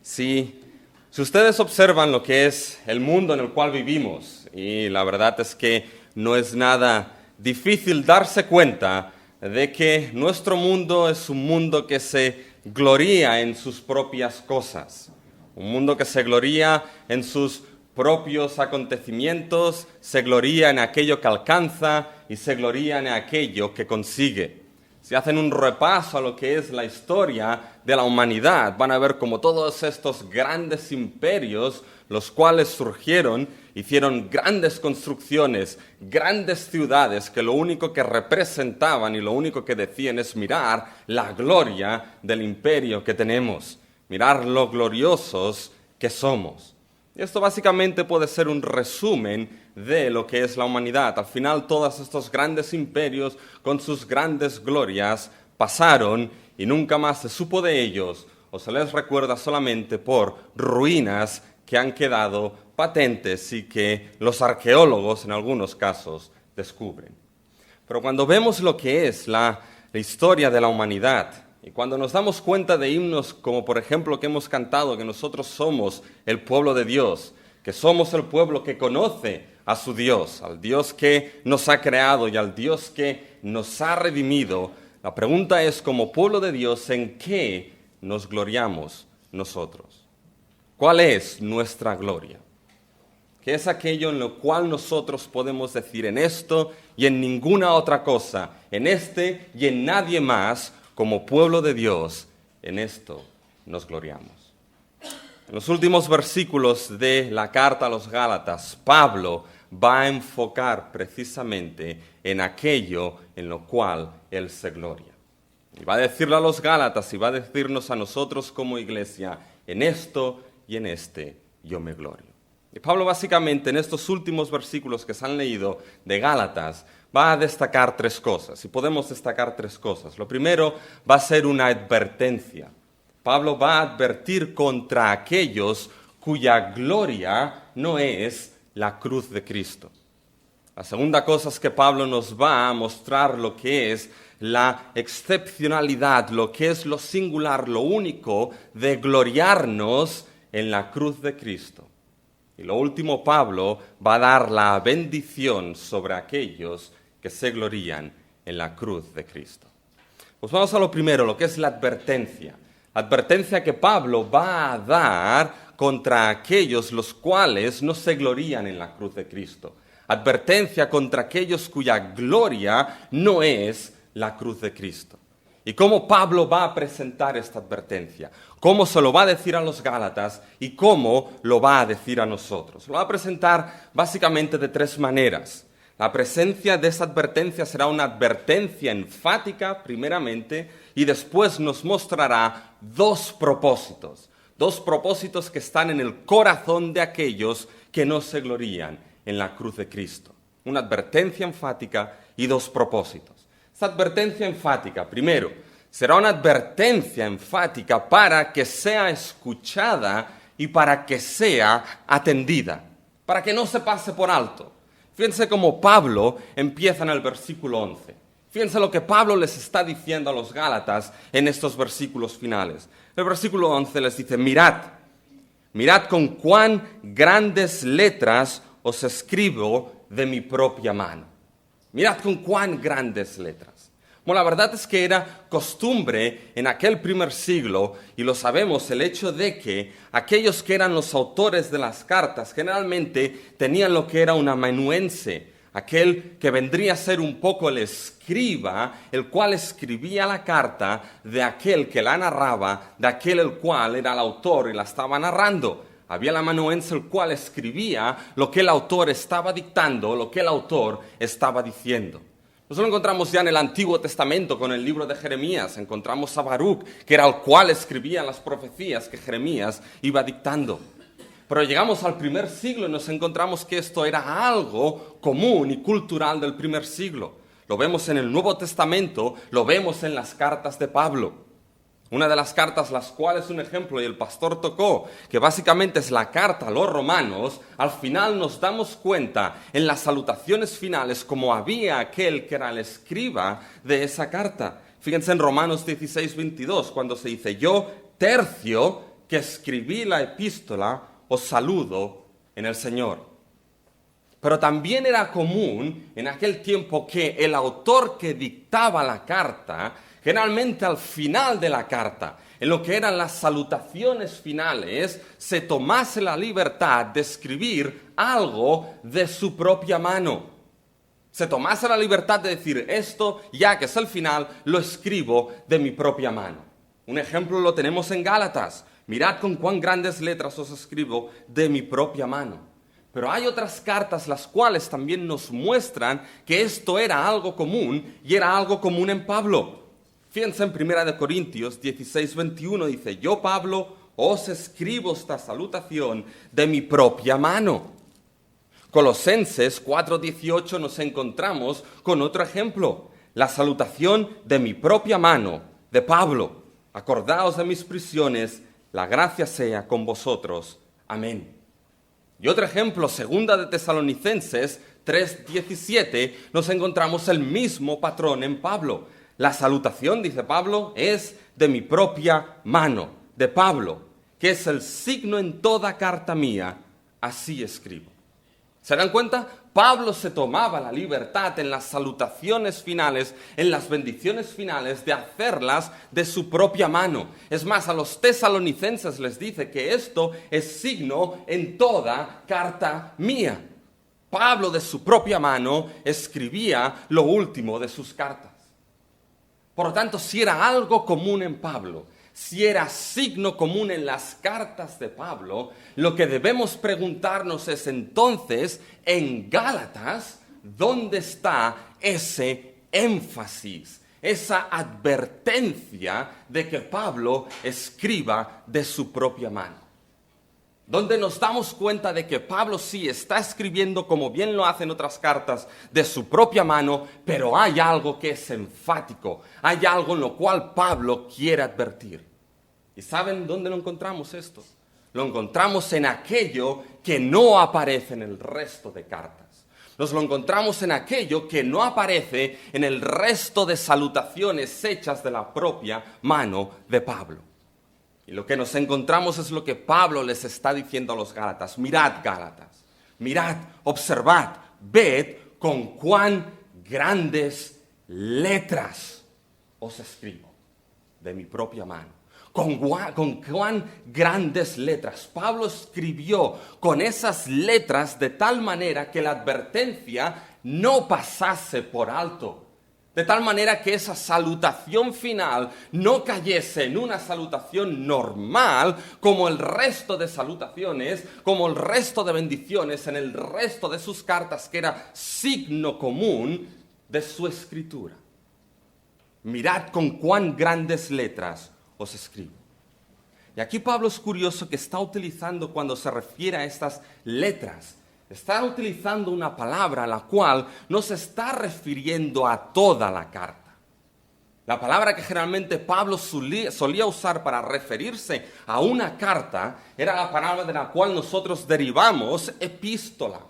Si ustedes observan lo que es el mundo en el cual vivimos, y la verdad es que no es nada difícil darse cuenta de que nuestro mundo es un mundo que se gloría en sus propias cosas, un mundo que se gloría en sus propios acontecimientos, se gloría en aquello que alcanza y se gloría en aquello que consigue. Si hacen un repaso a lo que es la historia de la humanidad, van a ver cómo todos estos grandes imperios, los cuales surgieron, hicieron grandes construcciones, grandes ciudades que lo único que representaban y lo único que decían es mirar la gloria del imperio que tenemos, mirar lo gloriosos que somos. Y esto básicamente puede ser un resumen de lo que es la humanidad. Al final, todos estos grandes imperios, con sus grandes glorias, pasaron y nunca más se supo de ellos, o se les recuerda solamente por ruinas que han quedado patentes y que los arqueólogos, en algunos casos, descubren. Pero cuando vemos lo que es la historia de la humanidad, y cuando nos damos cuenta de himnos como por ejemplo que hemos cantado, que nosotros somos el pueblo de Dios, que somos el pueblo que conoce a su Dios, al Dios que nos ha creado y al Dios que nos ha redimido, la pregunta es, como pueblo de Dios, ¿en qué nos gloriamos nosotros? ¿Cuál es nuestra gloria? ¿Qué es aquello en lo cual nosotros podemos decir en esto y en ninguna otra cosa, en este y en nadie más, como pueblo de Dios, en esto nos gloriamos? En los últimos versículos de la carta a los Gálatas, Pablo va a enfocar precisamente en aquello en lo cual él se gloria. Y va a decirle a los Gálatas y va a decirnos a nosotros como iglesia, en esto y en este yo me glorio. Y Pablo básicamente en estos últimos versículos que se han leído de Gálatas va a destacar tres cosas, y podemos destacar tres cosas. Lo primero va a ser una advertencia. Pablo va a advertir contra aquellos cuya gloria no es la cruz de Cristo. La segunda cosa es que Pablo nos va a mostrar lo que es la excepcionalidad, lo que es lo singular, lo único de gloriarnos en la cruz de Cristo. Y lo último, Pablo va a dar la bendición sobre aquellos que se glorían en la cruz de Cristo. Pues vamos a lo primero, lo que es la advertencia. Advertencia que Pablo va a dar contra aquellos los cuales no se glorían en la cruz de Cristo. Advertencia contra aquellos cuya gloria no es la cruz de Cristo. ¿Y cómo Pablo va a presentar esta advertencia? ¿Cómo se lo va a decir a los Gálatas y cómo lo va a decir a nosotros? Lo va a presentar básicamente de tres maneras. La presencia de esa advertencia será una advertencia enfática, primeramente, y después nos mostrará dos propósitos que están en el corazón de aquellos que no se glorían en la cruz de Cristo. Una advertencia enfática y dos propósitos. Esta advertencia enfática, primero, será una advertencia enfática para que sea escuchada y para que sea atendida, para que no se pase por alto. Fíjense cómo Pablo empieza en el versículo 11. Fíjense lo que Pablo les está diciendo a los Gálatas en estos versículos finales. El versículo 11 les dice, mirad con cuán grandes letras os escribo de mi propia mano. Mirad con cuán grandes letras. Bueno, la verdad es que era costumbre en aquel primer siglo, y lo sabemos, el hecho de que aquellos que eran los autores de las cartas generalmente tenían lo que era un amanuense, aquel que vendría a ser un poco el escriba, el cual escribía la carta de aquel que la narraba, de aquel el cual era el autor y la estaba narrando. Había el amanuense el cual escribía lo que el autor estaba dictando, lo que el autor estaba diciendo. Eso lo encontramos ya en el Antiguo Testamento con el libro de Jeremías. Encontramos a Baruch, que era el cual escribía las profecías que Jeremías iba dictando. Pero llegamos al primer siglo y nos encontramos que esto era algo común y cultural del primer siglo. Lo vemos en el Nuevo Testamento, lo vemos en las cartas de Pablo. Una de las cartas, las cuales un ejemplo y el pastor tocó, que básicamente es la carta a los romanos, al final nos damos cuenta en las salutaciones finales como había aquel que era el escriba de esa carta. Fíjense en Romanos 16:22, cuando se dice, yo, Tercio, que escribí la epístola, os saludo en el Señor. Pero también era común en aquel tiempo que el autor que dictaba la carta, generalmente al final de la carta, en lo que eran las salutaciones finales, se tomase la libertad de escribir algo de su propia mano. Se tomase la libertad de decir, esto, ya que es el final, lo escribo de mi propia mano. Un ejemplo lo tenemos en Gálatas. Mirad con cuán grandes letras os escribo de mi propia mano. Pero hay otras cartas las cuales también nos muestran que esto era algo común y era algo común en Pablo. Fíjense en 1 Corintios 16:21 dice, yo Pablo os escribo esta salutación de mi propia mano. Colosenses 4:18 nos encontramos con otro ejemplo, la salutación de mi propia mano, de Pablo. Acordaos de mis prisiones, la gracia sea con vosotros. Amén. Y otro ejemplo, 2 de Tesalonicenses 3:17, nos encontramos el mismo patrón en Pablo. La salutación, dice Pablo, es de mi propia mano, de Pablo, que es el signo en toda carta mía, así escribo. ¿Se dan cuenta? Pablo se tomaba la libertad en las salutaciones finales, en las bendiciones finales, de hacerlas de su propia mano. Es más, a los tesalonicenses les dice que esto es signo en toda carta mía. Pablo de su propia mano escribía lo último de sus cartas. Por lo tanto, si era algo común en Pablo, si era signo común en las cartas de Pablo, lo que debemos preguntarnos es entonces, en Gálatas, ¿dónde está ese énfasis, esa advertencia de que Pablo escriba de su propia mano? Donde nos damos cuenta de que Pablo sí está escribiendo, como bien lo hacen otras cartas, de su propia mano, pero hay algo que es enfático, hay algo en lo cual Pablo quiere advertir. ¿Y saben dónde lo encontramos esto? Lo encontramos en aquello que no aparece en el resto de cartas. Nos lo encontramos en aquello que no aparece en el resto de salutaciones hechas de la propia mano de Pablo. Y lo que nos encontramos es lo que Pablo les está diciendo a los Gálatas. Mirad, Gálatas, mirad, observad, ved con cuán grandes letras os escribo de mi propia mano. Con cuán grandes letras. Pablo escribió con esas letras de tal manera que la advertencia no pasase por alto. De tal manera que esa salutación final no cayese en una salutación normal como el resto de salutaciones, como el resto de bendiciones en el resto de sus cartas, que era signo común de su escritura. Mirad con cuán grandes letras os escribo. Y aquí Pablo es curioso que está utilizando, cuando se refiere a estas letras, está utilizando una palabra a la cual no se está refiriendo a toda la carta. La palabra que generalmente Pablo solía usar para referirse a una carta era la palabra de la cual nosotros derivamos epístola.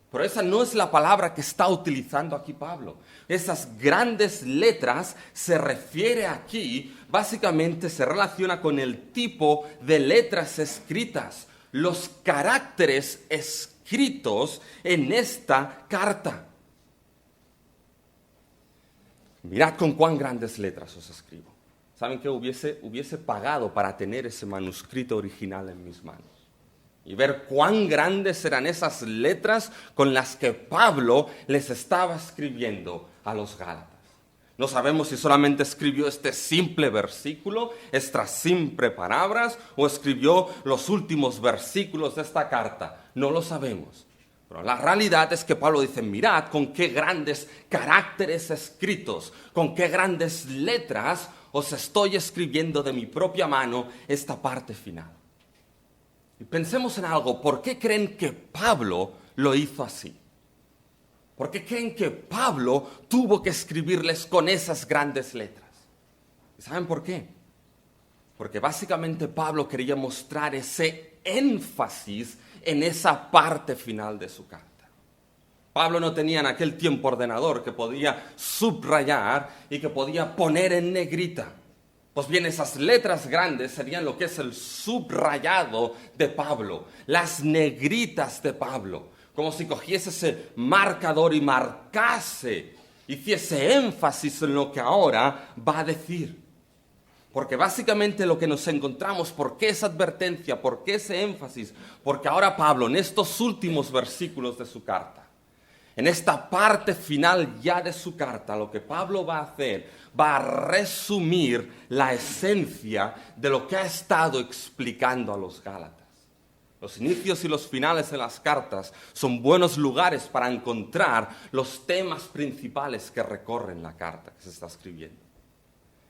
Pero esa no es la palabra que está utilizando aquí Pablo. Esas grandes letras se refiere aquí, básicamente se relaciona con el tipo de letras escritas, los caracteres escritos en esta carta. Mirad con cuán grandes letras os escribo. ¿Saben qué? Hubiese pagado para tener ese manuscrito original en mis manos y ver cuán grandes eran esas letras con las que Pablo les estaba escribiendo a los Gálatas. No sabemos si solamente escribió este simple versículo, estas simples palabras, o escribió los últimos versículos de esta carta. No lo sabemos. Pero la realidad es que Pablo dice, mirad con qué grandes caracteres escritos, con qué grandes letras os estoy escribiendo de mi propia mano esta parte final. Y pensemos en algo, ¿por qué creen que Pablo lo hizo así? ¿Por qué creen que Pablo tuvo que escribirles con esas grandes letras? ¿Y saben por qué? Porque básicamente Pablo quería mostrar ese énfasis en esa parte final de su carta. Pablo no tenía en aquel tiempo ordenador que podía subrayar y que podía poner en negrita. Pues bien, esas letras grandes serían lo que es el subrayado de Pablo, las negritas de Pablo, como si cogiese ese marcador y marcase, hiciese énfasis en lo que ahora va a decir. Porque básicamente lo que nos encontramos, ¿por qué esa advertencia? ¿Por qué ese énfasis? Porque ahora Pablo, en estos últimos versículos de su carta, en esta parte final ya de su carta, lo que Pablo va a hacer, va a resumir la esencia de lo que ha estado explicando a los Gálatas. Los inicios y los finales de las cartas son buenos lugares para encontrar los temas principales que recorren la carta que se está escribiendo.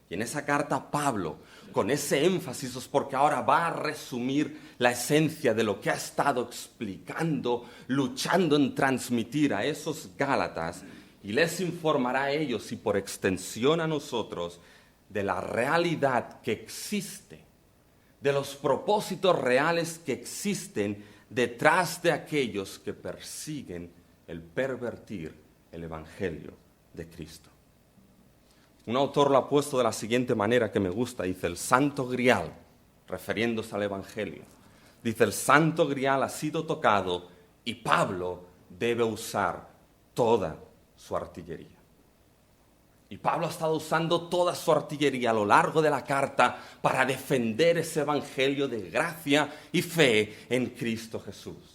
Y en esa carta Pablo, con ese énfasis, es porque ahora va a resumir la esencia de lo que ha estado explicando, luchando en transmitir a esos Gálatas, y les informará a ellos y por extensión a nosotros de la realidad que existe, de los propósitos reales que existen detrás de aquellos que persiguen el pervertir el Evangelio de Cristo. Un autor lo ha puesto de la siguiente manera que me gusta, dice el Santo Grial, refiriéndose al Evangelio. Dice, el Santo Grial ha sido tocado y Pablo debe usar toda su artillería. Y Pablo ha estado usando toda su artillería a lo largo de la carta para defender ese Evangelio de gracia y fe en Cristo Jesús.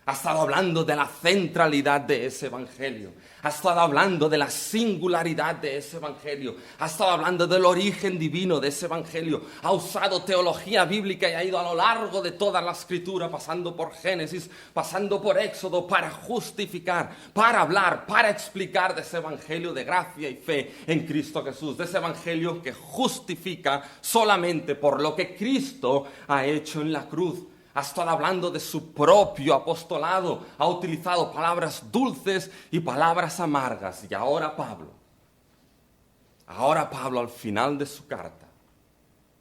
Ha estado hablando de la centralidad de ese Evangelio. Ha estado hablando de la singularidad de ese Evangelio. Ha estado hablando del origen divino de ese Evangelio. Ha usado teología bíblica y ha ido a lo largo de toda la Escritura, pasando por Génesis, pasando por Éxodo, para justificar, para hablar, para explicar de ese Evangelio de gracia y fe en Cristo Jesús. De ese Evangelio que justifica solamente por lo que Cristo ha hecho en la cruz. Ha estado hablando de su propio apostolado, ha utilizado palabras dulces y palabras amargas. Y ahora Pablo al final de su carta,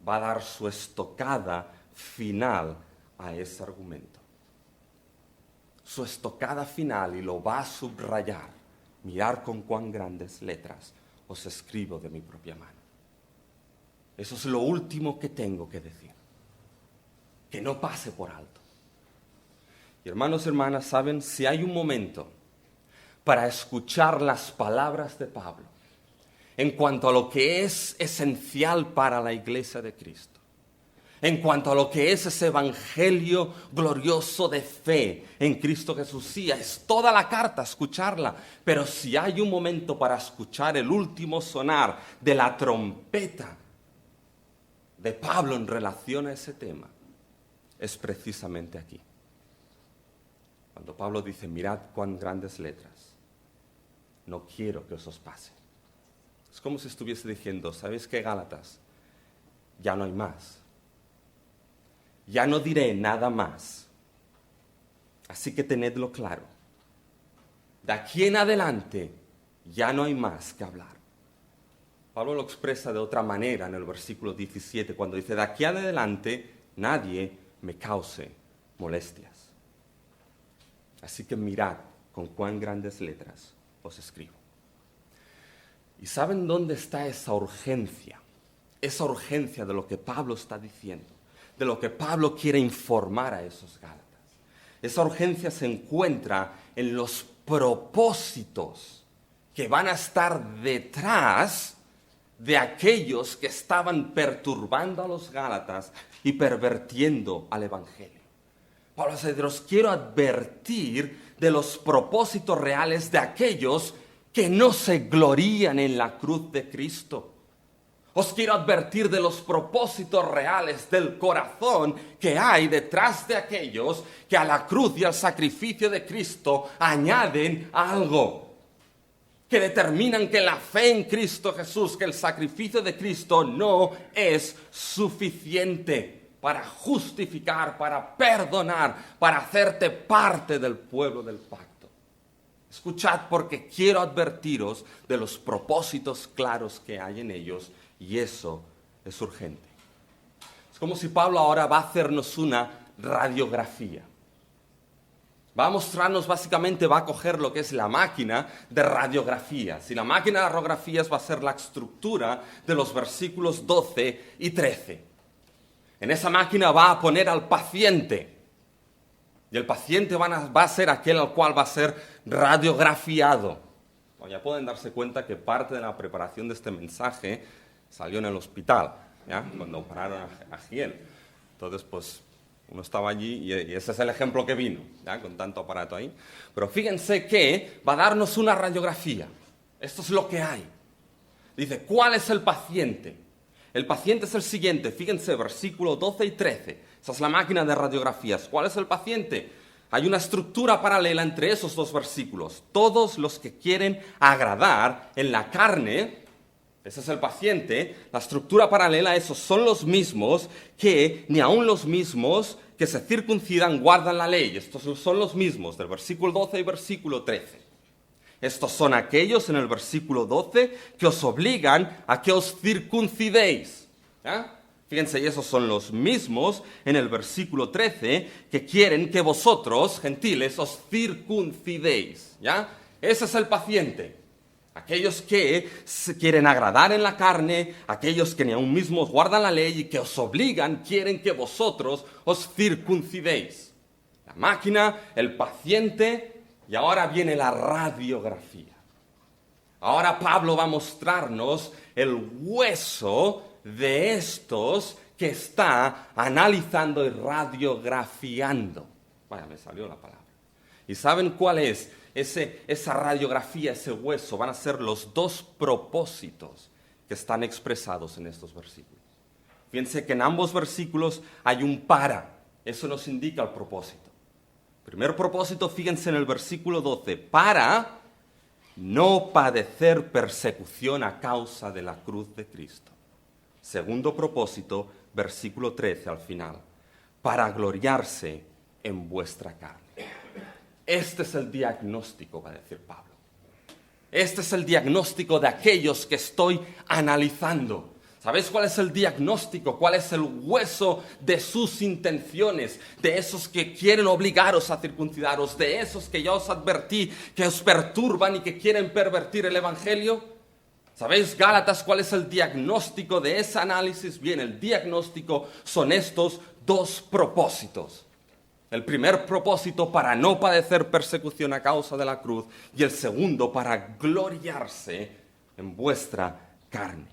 va a dar su estocada final a ese argumento. Su estocada final, y lo va a subrayar. Mirad con cuán grandes letras os escribo de mi propia mano. Eso es lo último que tengo que decir. Que no pase por alto. Y hermanos y hermanas, ¿saben? Si hay un momento para escuchar las palabras de Pablo en cuanto a lo que es esencial para la iglesia de Cristo, en cuanto a lo que es ese evangelio glorioso de fe en Cristo Jesús, sí, es toda la carta escucharla, pero si hay un momento para escuchar el último sonar de la trompeta de Pablo en relación a ese tema, es precisamente aquí. Cuando Pablo dice, mirad cuán grandes letras, no quiero que os pase. Es como si estuviese diciendo, ¿sabéis qué, Gálatas? Ya no hay más. Ya no diré nada más. Así que tenedlo claro. De aquí en adelante ya no hay más que hablar. Pablo lo expresa de otra manera en el versículo 17, cuando dice, de aquí en adelante nadie me cause molestias. Así que mirad con cuán grandes letras os escribo. ¿Y saben dónde está esa urgencia? Esa urgencia de lo que Pablo está diciendo, de lo que Pablo quiere informar a esos Gálatas. Esa urgencia se encuentra en los propósitos que van a estar detrás de aquellos que estaban perturbando a los Gálatas y pervertiendo al Evangelio. Pablo dice, os quiero advertir de los propósitos reales de aquellos que no se glorían en la cruz de Cristo. Os quiero advertir de los propósitos reales del corazón que hay detrás de aquellos que a la cruz y al sacrificio de Cristo añaden algo. Que determinan que la fe en Cristo Jesús, que el sacrificio de Cristo no es suficiente para justificar, para perdonar, para hacerte parte del pueblo del pacto. Escuchad, porque quiero advertiros de los propósitos claros que hay en ellos, y eso es urgente. Es como si Pablo ahora va a hacernos una radiografía. Va a mostrarnos básicamente, va a coger lo que es la máquina de radiografías. Y la máquina de radiografías va a ser la estructura de los versículos 12 y 13. En esa máquina va a poner al paciente. Y el paciente va a ser aquel al cual va a ser radiografiado. Bueno, ya pueden darse cuenta que parte de la preparación de este mensaje salió en el hospital, ¿ya? Cuando operaron a Giel. Entonces, pues, uno estaba allí y ese es el ejemplo que vino, ¿ya? Con tanto aparato ahí. Pero fíjense que va a darnos una radiografía. Esto es lo que hay. Dice, ¿cuál es el paciente? El paciente es el siguiente. Fíjense, versículos 12 y 13. Esa es la máquina de radiografías. ¿Cuál es el paciente? Hay una estructura paralela entre esos dos versículos. Todos los que quieren agradar en la carne, ese es el paciente. La estructura paralela, esos son los mismos que ni aun los mismos que se circuncidan guardan la ley. Estos son los mismos del versículo 12 y versículo 13. Estos son aquellos en el versículo 12 que os obligan a que os circuncidéis. ¿Ya? Fíjense, y esos son los mismos en el versículo 13 que quieren que vosotros, gentiles, os circuncidéis. ¿Ya? Ese es el paciente. Aquellos que quieren agradar en la carne, aquellos que ni aun mismos guardan la ley y que os obligan, quieren que vosotros os circuncidéis. La máquina, el paciente, y ahora viene la radiografía. Ahora Pablo va a mostrarnos el hueso de estos que está analizando y radiografiando. Vaya, me salió la palabra. ¿Y saben cuál es? Esa radiografía, ese hueso, van a ser los dos propósitos que están expresados en estos versículos. Fíjense que en ambos versículos hay un para. Eso nos indica el propósito. Primer propósito, fíjense en el versículo 12. Para no padecer persecución a causa de la cruz de Cristo. Segundo propósito, versículo 13 al final. Para gloriarse en vuestra carne. Este es el diagnóstico, va a decir Pablo. Este es el diagnóstico de aquellos que estoy analizando. ¿Sabéis cuál es el diagnóstico? ¿Cuál es el hueso de sus intenciones? De esos que quieren obligaros a circuncidaros, de esos que ya os advertí que os perturban y que quieren pervertir el Evangelio. ¿Sabéis, Gálatas, cuál es el diagnóstico de ese análisis? Bien, el diagnóstico son estos dos propósitos. El primer propósito para no padecer persecución a causa de la cruz y el segundo para gloriarse en vuestra carne.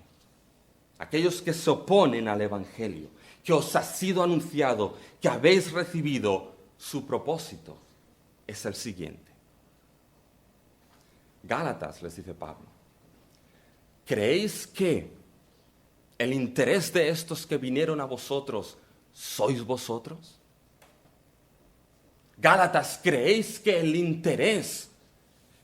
Aquellos que se oponen al Evangelio, que os ha sido anunciado, que habéis recibido, su propósito es el siguiente. Gálatas, les dice Pablo, ¿creéis que el interés de estos que vinieron a vosotros sois vosotros? Gálatas, ¿creéis que el interés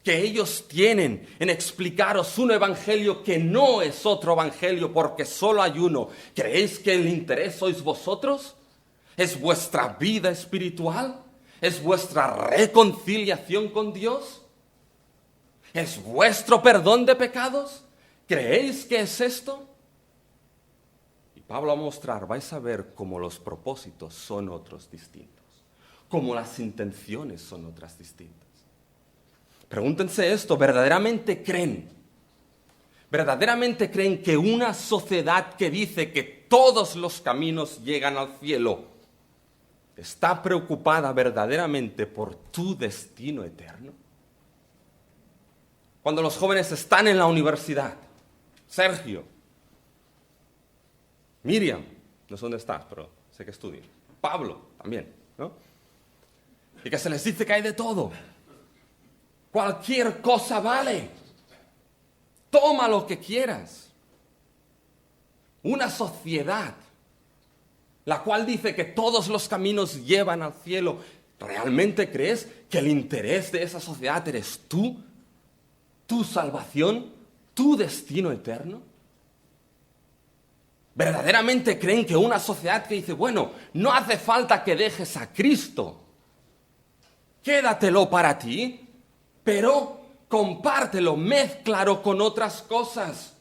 que ellos tienen en explicaros un evangelio que no es otro evangelio porque solo hay uno, ¿creéis que el interés sois vosotros? ¿Es vuestra vida espiritual? ¿Es vuestra reconciliación con Dios? ¿Es vuestro perdón de pecados? ¿Creéis que es esto? Y Pablo va a mostrar, vais a ver cómo los propósitos son otros distintos. Como las intenciones son otras distintas. Pregúntense esto, ¿verdaderamente creen que una sociedad que dice que todos los caminos llegan al cielo está preocupada verdaderamente por tu destino eterno? Cuando los jóvenes están en la universidad, Sergio, Miriam, no sé dónde estás, pero sé que estudian, Pablo también, ¿no? Y que se les dice que hay de todo. Cualquier cosa vale. Toma lo que quieras. Una sociedad, la cual dice que todos los caminos llevan al cielo. ¿Realmente crees que el interés de esa sociedad eres tú? ¿Tu salvación? ¿Tu destino eterno? ¿Verdaderamente creen que una sociedad que dice, bueno, no hace falta que dejes a Cristo, quédatelo para ti, pero compártelo, mézclalo con otras cosas,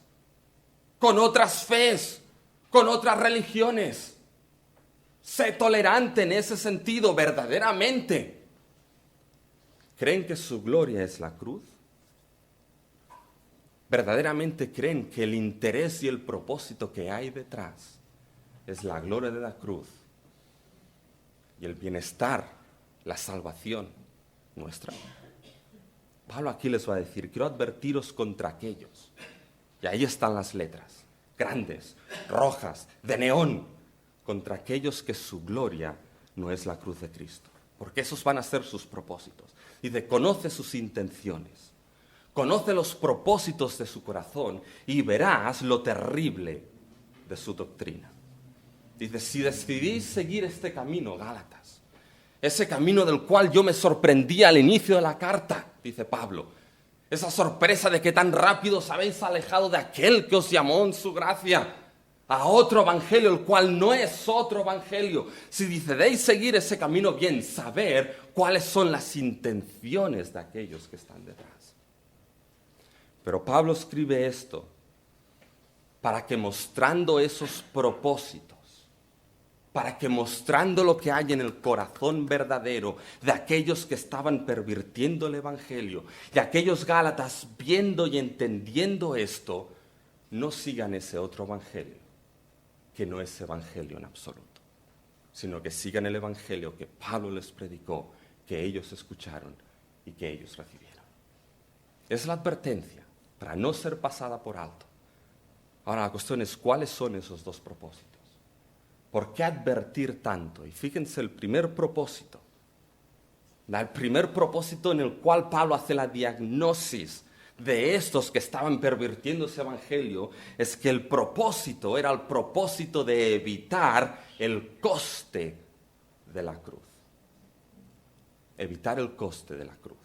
con otras fees, con otras religiones? Sé tolerante en ese sentido, verdaderamente ¿Creen que su gloria es la cruz? ¿Verdaderamente creen que el interés y el propósito que hay detrás es la gloria de la cruz y el bienestar, la salvación nuestra? Pablo aquí les va a decir, quiero advertiros contra aquellos, y ahí están las letras, grandes, rojas, de neón, contra aquellos que su gloria no es la cruz de Cristo, porque esos van a ser sus propósitos. Dice, conoce sus intenciones, conoce los propósitos de su corazón y verás lo terrible de su doctrina. Dice, si decidís seguir este camino, Gálatas, ese camino del cual yo me sorprendí al inicio de la carta, dice Pablo, esa sorpresa de que tan rápido os habéis alejado de aquel que os llamó en su gracia a otro evangelio, el cual no es otro evangelio. Si decidéis seguir ese camino, bien, saber cuáles son las intenciones de aquellos que están detrás. Pero Pablo escribe esto para que mostrando esos propósitos, para que mostrando lo que hay en el corazón verdadero de aquellos que estaban pervirtiendo el evangelio, y aquellos Gálatas viendo y entendiendo esto, no sigan ese otro evangelio, que no es evangelio en absoluto, sino que sigan el evangelio que Pablo les predicó, que ellos escucharon y que ellos recibieron. Es la advertencia para no ser pasada por alto. Ahora la cuestión es, ¿cuáles son esos dos propósitos? ¿Por qué advertir tanto? Y fíjense el primer propósito en el cual Pablo hace la diagnosis de estos que estaban pervirtiendo ese evangelio, es que el propósito era el propósito de evitar el coste de la cruz. Evitar el coste de la cruz.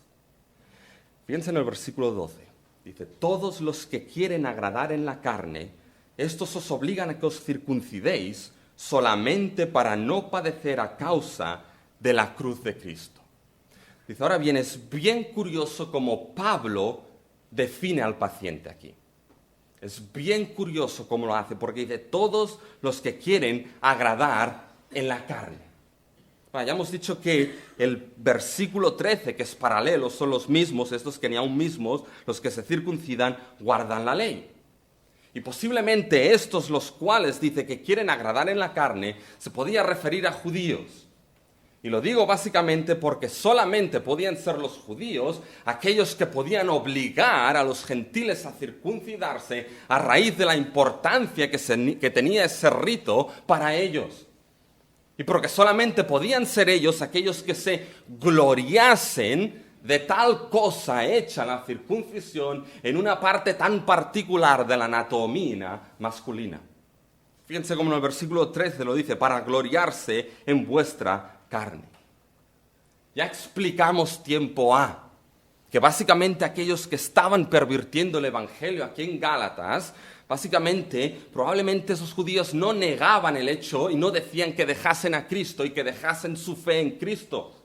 Fíjense en el versículo 12. Dice, todos los que quieren agradar en la carne, estos os obligan a que os circuncidéis solamente para no padecer a causa de la cruz de Cristo. Dice, ahora bien, es bien curioso cómo Pablo define al paciente aquí. Es bien curioso cómo lo hace, porque dice, todos los que quieren agradar en la carne. Bueno, ya hemos dicho que el versículo 13, que es paralelo, son los mismos, estos que ni aún mismos, los que se circuncidan, guardan la ley. Y posiblemente estos, los cuales dice que quieren agradar en la carne, se podía referir a judíos. Y lo digo básicamente porque solamente podían ser los judíos aquellos que podían obligar a los gentiles a circuncidarse a raíz de la importancia que tenía ese rito para ellos. Y porque solamente podían ser ellos aquellos que se gloriasen de tal cosa hecha la circuncisión en una parte tan particular de la anatomía masculina. Fíjense cómo en el versículo 13 lo dice, para gloriarse en vuestra carne. Ya explicamos tiempo A, que básicamente aquellos que estaban pervirtiendo el evangelio aquí en Gálatas, básicamente, probablemente esos judíos no negaban el hecho y no decían que dejasen a Cristo y que dejasen su fe en Cristo.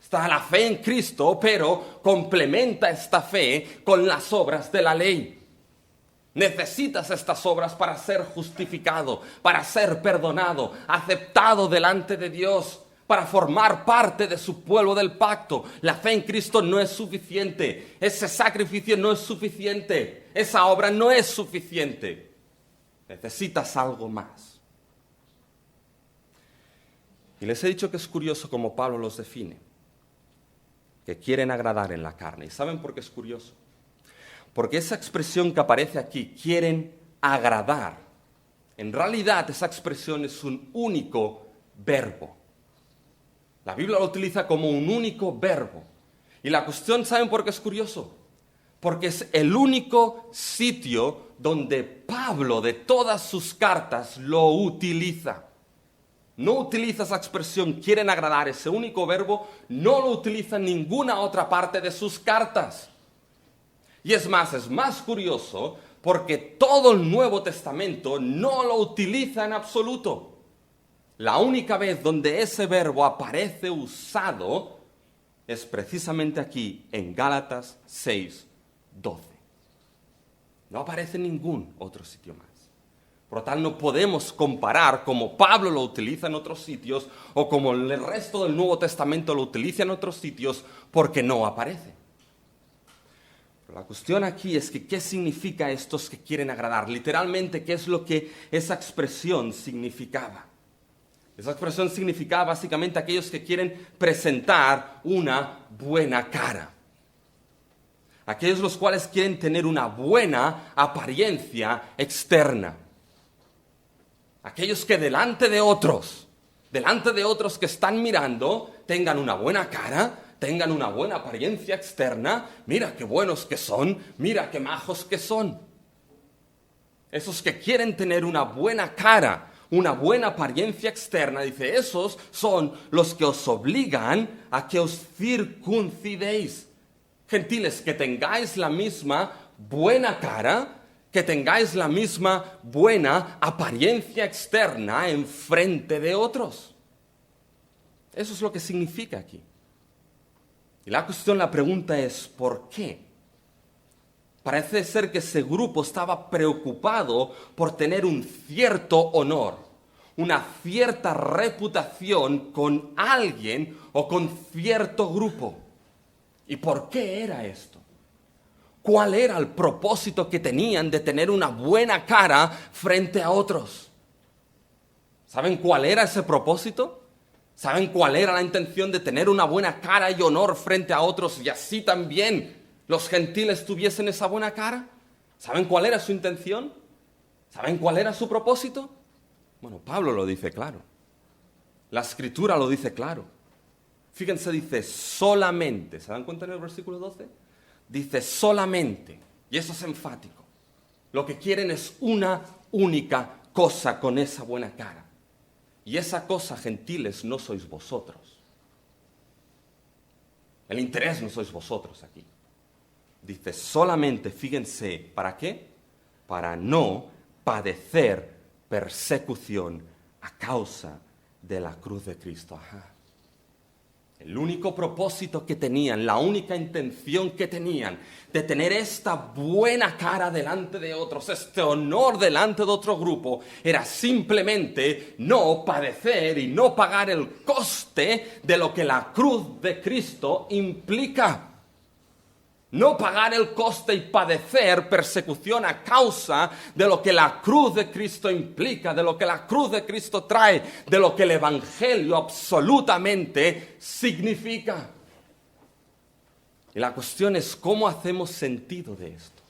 Está la fe en Cristo, pero complementa esta fe con las obras de la ley. Necesitas estas obras para ser justificado, para ser perdonado, aceptado delante de Dios, para formar parte de su pueblo del pacto. La fe en Cristo no es suficiente, ese sacrificio no es suficiente, esa obra no es suficiente. Necesitas algo más. Y les he dicho que es curioso cómo Pablo los define. Que quieren agradar en la carne. ¿Y saben por qué es curioso? Porque esa expresión que aparece aquí, quieren agradar, en realidad esa expresión es un único verbo. La Biblia lo utiliza como un único verbo. Y la cuestión, ¿saben por qué es curioso? Porque es el único sitio donde Pablo de todas sus cartas lo utiliza. No utiliza esa expresión, quieren agradar, ese único verbo, no lo utiliza en ninguna otra parte de sus cartas. Y es más curioso porque todo el Nuevo Testamento no lo utiliza en absoluto. La única vez donde ese verbo aparece usado es precisamente aquí, en Gálatas 6:12. No aparece en ningún otro sitio más. Por lo tal no podemos comparar como Pablo lo utiliza en otros sitios o como el resto del Nuevo Testamento lo utiliza en otros sitios porque no aparece. Pero la cuestión aquí es que ¿qué significa estos que quieren agradar? Literalmente, ¿qué es lo que esa expresión significaba? Esa expresión significaba básicamente aquellos que quieren presentar una buena cara. Aquellos los cuales quieren tener una buena apariencia externa. Aquellos que delante de otros que están mirando, tengan una buena cara, tengan una buena apariencia externa. Mira qué buenos que son, mira qué majos que son. Esos que quieren tener una buena cara, una buena apariencia externa, dice, esos son los que os obligan a que os circuncidéis. Gentiles, que tengáis la misma buena cara, que tengáis la misma buena apariencia externa en frente de otros. Eso es lo que significa aquí. Y la pregunta es, ¿por qué? Parece ser que ese grupo estaba preocupado por tener un cierto honor, una cierta reputación con alguien o con cierto grupo. ¿Y por qué era esto? ¿Cuál era el propósito que tenían de tener una buena cara frente a otros? ¿Saben cuál era ese propósito? ¿Saben cuál era la intención de tener una buena cara y honor frente a otros y así también los gentiles tuviesen esa buena cara? ¿Saben cuál era su intención? ¿Saben cuál era su propósito? Bueno, Pablo lo dice claro. La Escritura lo dice claro. Fíjense, dice solamente. ¿Se dan cuenta en el versículo 12? Dice solamente, y eso es enfático. Lo que quieren es una única cosa con esa buena cara. Y esa cosa, gentiles, no sois vosotros. El interés no sois vosotros aquí. Dice solamente, fíjense, ¿para qué? Para no padecer persecución a causa de la cruz de Cristo. Ajá. El único propósito que tenían, la única intención que tenían de tener esta buena cara delante de otros, este honor delante de otro grupo, era simplemente no padecer y no pagar el coste de lo que la cruz de Cristo implica. No pagar el coste y padecer persecución a causa de lo que la cruz de Cristo implica, de lo que la cruz de Cristo trae, de lo que el Evangelio absolutamente significa. Y la cuestión es, ¿cómo hacemos sentido de esto?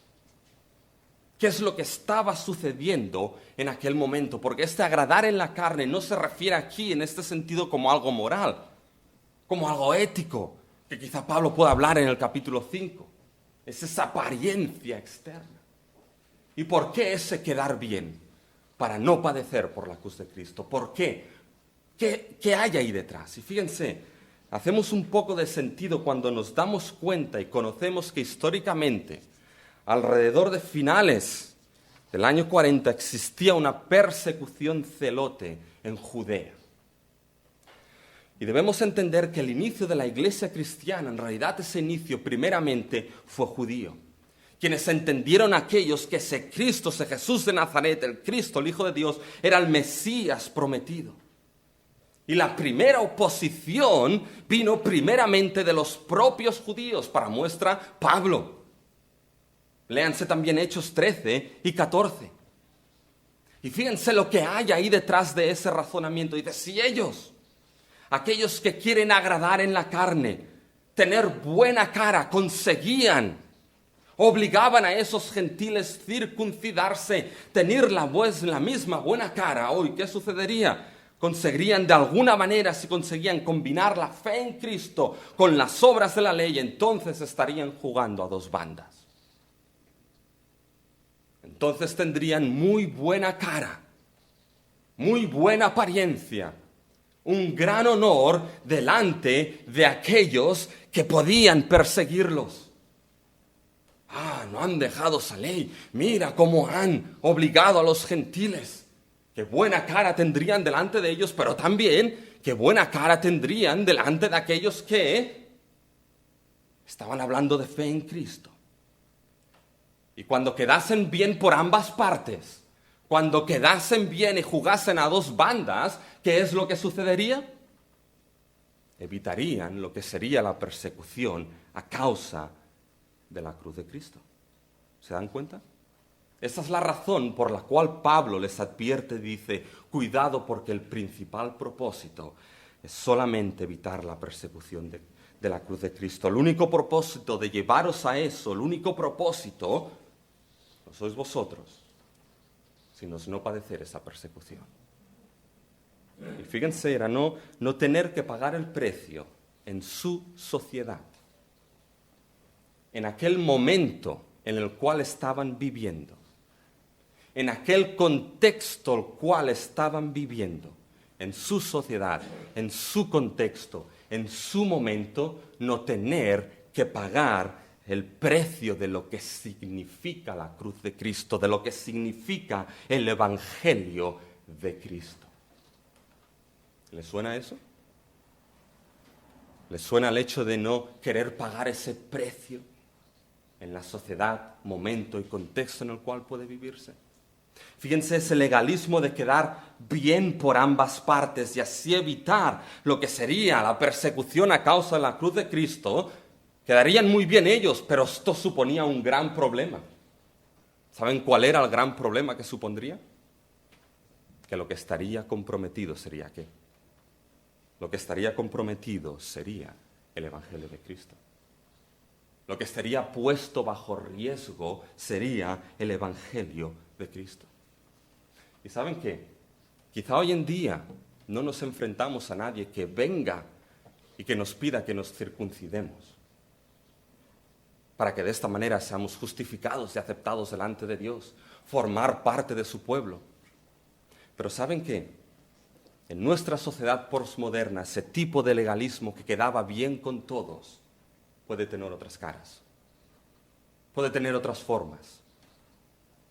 ¿Qué es lo que estaba sucediendo en aquel momento? Porque este agradar en la carne no se refiere aquí en este sentido como algo moral, como algo ético, que quizá Pablo pueda hablar en el capítulo 5. Es esa apariencia externa. ¿Y por qué ese quedar bien? Para no padecer por la cruz de Cristo. ¿Por qué? ¿Qué hay ahí detrás? Y fíjense, hacemos un poco de sentido cuando nos damos cuenta y conocemos que históricamente, alrededor de finales del año 40, existía una persecución celote en Judea. Y debemos entender que el inicio de la iglesia cristiana, en realidad ese inicio primeramente fue judío. Quienes entendieron aquellos que ese Cristo, ese Jesús de Nazaret, el Cristo, el Hijo de Dios, era el Mesías prometido. Y la primera oposición vino primeramente de los propios judíos, para muestra Pablo. Léanse también Hechos 13 y 14. Y fíjense lo que hay ahí detrás de ese razonamiento. Dice, si ellos, aquellos que quieren agradar en la carne, tener buena cara, obligaban a esos gentiles circuncidarse, tener la misma buena cara. Hoy, ¿qué sucedería? Conseguirían de alguna manera, si conseguían combinar la fe en Cristo con las obras de la ley, entonces estarían jugando a dos bandas. Entonces tendrían muy buena cara, muy buena apariencia, un gran honor delante de aquellos que podían perseguirlos. No han dejado esa ley. Mira cómo han obligado a los gentiles. Qué buena cara tendrían delante de ellos, pero también qué buena cara tendrían delante de aquellos que estaban hablando de fe en Cristo. Y cuando quedasen bien por ambas partes, cuando quedasen bien y jugasen a dos bandas, ¿qué es lo que sucedería? Evitarían lo que sería la persecución a causa de la cruz de Cristo. ¿Se dan cuenta? Esa es la razón por la cual Pablo les advierte y dice, cuidado porque el principal propósito es solamente evitar la persecución de la cruz de Cristo. El único propósito de llevaros a eso, el único propósito, no sois vosotros, sino no padecer esa persecución. Y fíjense, era no tener que pagar el precio en su sociedad, en aquel momento en el cual estaban viviendo, en aquel contexto el cual estaban viviendo, en su sociedad, en su contexto, en su momento, no tener que pagar el precio de lo que significa la cruz de Cristo, de lo que significa el Evangelio de Cristo. ¿Les suena eso? ¿Les suena el hecho de no querer pagar ese precio en la sociedad, momento y contexto en el cual puede vivirse? Fíjense ese legalismo de quedar bien por ambas partes y así evitar lo que sería la persecución a causa de la cruz de Cristo. Quedarían muy bien ellos, pero esto suponía un gran problema. ¿Saben cuál era el gran problema que supondría? Que lo que estaría comprometido sería ¿qué? Lo que estaría comprometido sería el Evangelio de Cristo. Lo que estaría puesto bajo riesgo sería el Evangelio de Cristo. ¿Y saben qué? Quizá hoy en día no nos enfrentamos a nadie que venga y que nos pida que nos circuncidemos, para que de esta manera seamos justificados y aceptados delante de Dios, formar parte de su pueblo. Pero ¿saben qué? En nuestra sociedad postmoderna, ese tipo de legalismo que quedaba bien con todos, puede tener otras caras, puede tener otras formas,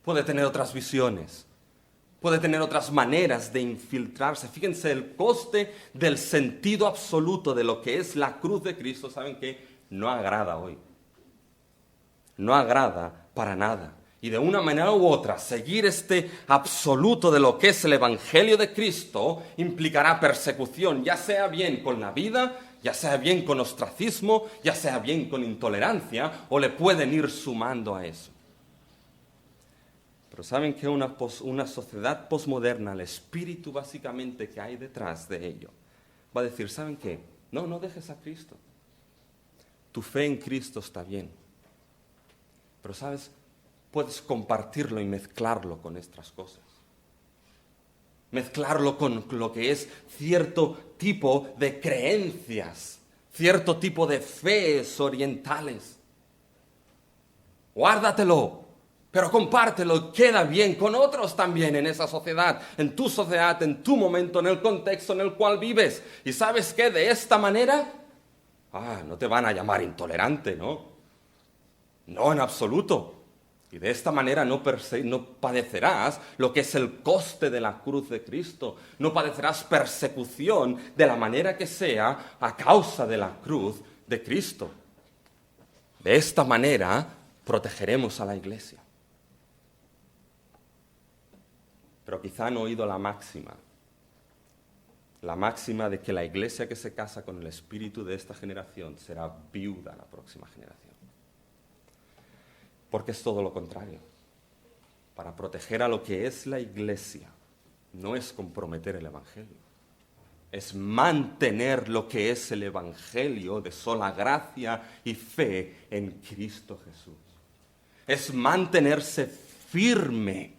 puede tener otras visiones, puede tener otras maneras de infiltrarse. Fíjense, el coste del sentido absoluto de lo que es la cruz de Cristo, ¿saben qué? No agrada hoy. No agrada para nada. Y de una manera u otra, seguir este absoluto de lo que es el Evangelio de Cristo implicará persecución, ya sea bien con la vida, ya sea bien con ostracismo, ya sea bien con intolerancia, o le pueden ir sumando a eso. Pero ¿saben qué? Una sociedad posmoderna, el espíritu básicamente que hay detrás de ello, va a decir, ¿saben qué? No dejes a Cristo. Tu fe en Cristo está bien. Pero ¿sabes? Puedes compartirlo y mezclarlo con estas cosas. Mezclarlo con lo que es cierto tipo de creencias, cierto tipo de fees orientales. Guárdatelo, pero compártelo, queda bien con otros también en esa sociedad, en tu momento, en el contexto en el cual vives. ¿Y sabes qué? De esta manera, no te van a llamar intolerante, ¿no? No, en absoluto. Y de esta manera no padecerás lo que es el coste de la cruz de Cristo. No padecerás persecución de la manera que sea a causa de la cruz de Cristo. De esta manera protegeremos a la iglesia. Pero quizá han oído la máxima de que la iglesia que se casa con el espíritu de esta generación será viuda la próxima generación. Porque es todo lo contrario. Para proteger a lo que es la iglesia, no es comprometer el Evangelio. Es mantener lo que es el Evangelio de sola gracia y fe en Cristo Jesús. Es mantenerse firme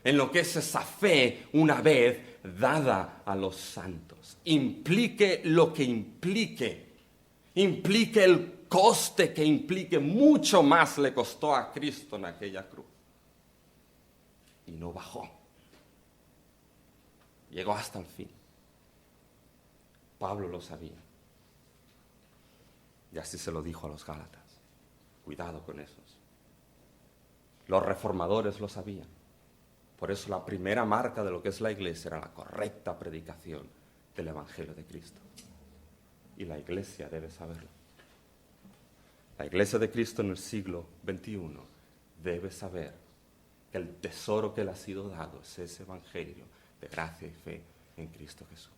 en lo que es esa fe una vez dada a los santos. Implique lo que implique. Implique el coste que implique, mucho más le costó a Cristo en aquella cruz. Y no bajó. Llegó hasta el fin. Pablo lo sabía. Y así se lo dijo a los Gálatas. Cuidado con esos. Los reformadores lo sabían. Por eso la primera marca de lo que es la iglesia era la correcta predicación del Evangelio de Cristo. Y la iglesia debe saberlo. La iglesia de Cristo en el siglo XXI debe saber que el tesoro que le ha sido dado es ese evangelio de gracia y fe en Cristo Jesús.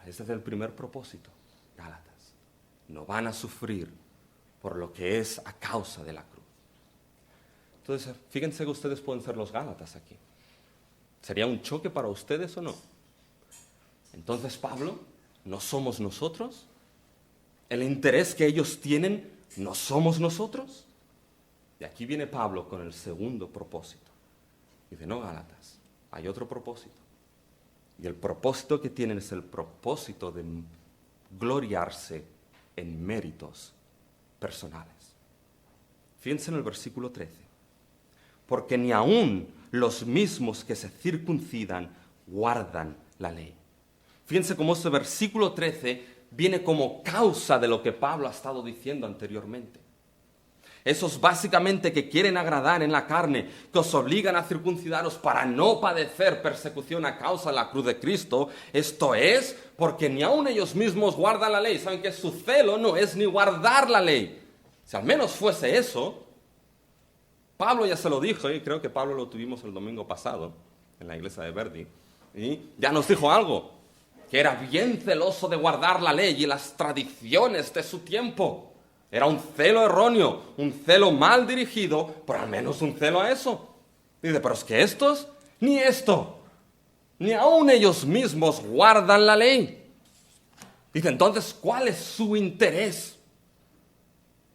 Ese es el primer propósito, Gálatas. No van a sufrir por lo que es a causa de la cruz. Entonces, fíjense que ustedes pueden ser los Gálatas aquí. ¿Sería un choque para ustedes o no? Entonces, Pablo, ¿no somos nosotros? ¿El interés que ellos tienen no somos nosotros? Y aquí viene Pablo con el segundo propósito. Dice, no, Gálatas, hay otro propósito. Y el propósito que tienen es el propósito de gloriarse en méritos personales. Fíjense en el versículo 13. Porque ni aun los mismos que se circuncidan guardan la ley. Fíjense cómo este versículo 13 viene como causa de lo que Pablo ha estado diciendo anteriormente. Esos básicamente que quieren agradar en la carne, que os obligan a circuncidaros para no padecer persecución a causa de la cruz de Cristo, esto es porque ni aun ellos mismos guardan la ley. Saben que su celo no es ni guardar la ley. Si al menos fuese eso, Pablo ya se lo dijo, y creo que Pablo lo tuvimos el domingo pasado en la iglesia de Verdi, y ya nos dijo algo, que era bien celoso de guardar la ley y las tradiciones de su tiempo. Era un celo erróneo, un celo mal dirigido, pero al menos un celo a eso. Dice, pero es que estos, ni esto, ni aun ellos mismos guardan la ley. Dice, entonces, ¿cuál es su interés?